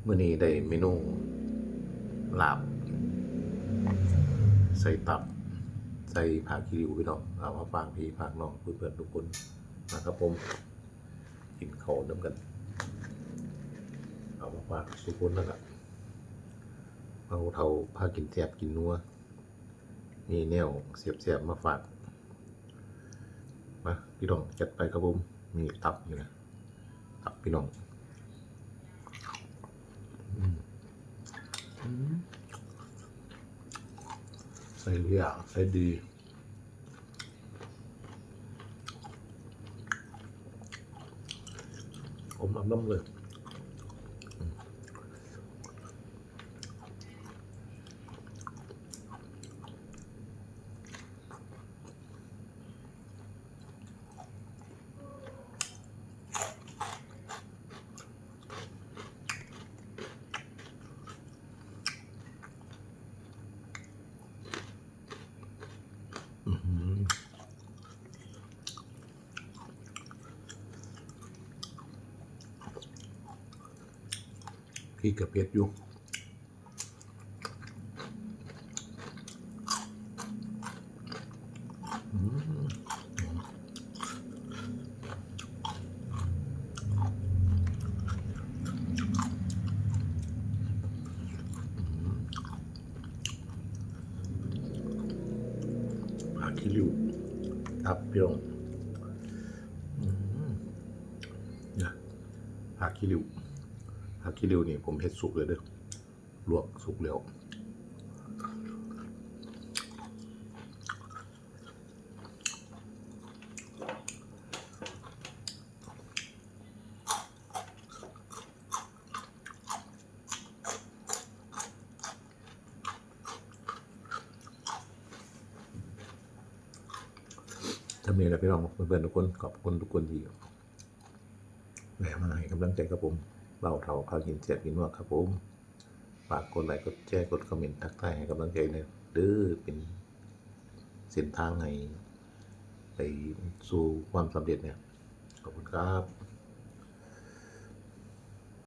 มื้อนี้ได้เมนูลาบใส่ตับใส่ผักขี้ริ้วพี่น้องเอามาฝากพี่ฝากน้องเพื่อนๆทุกคนนะครับผมกินข้าวนำกันเอามาฝากทุกคนนั่นแหละเอาเท่าพากินแซ่บกินนัวมีแนวเสียบๆมาฝากมาพี่น้องจัดไปครับผมมีตับอยู่นะตับพี่น้องใส่เลียใส่ดีผมน้ำเลยพี่กับเพชรอยู่ผักขี้ริ้วตับพี่น้องเนี่ยผักขี้ริ้วผักขี้ริ้วนี่ผมเฮ็ดสุกเลยเด้อลวกสุกแล้วทำนี้แหละพี่น้องเพื่อนๆทุกคนขอบคุณทุกคนที่แหวะมาให้กำลังใจกับผมเบาเท่าพากินเสียบกินว่าครับผมฝากกดไลค์กดแชร์กดคอมเมนต์ทักทายให้กำลังใจเนี่ยเด้อเป็นเส้นทางให้ไปสู่ความสำเร็จเนี่ยขอบคุณครับ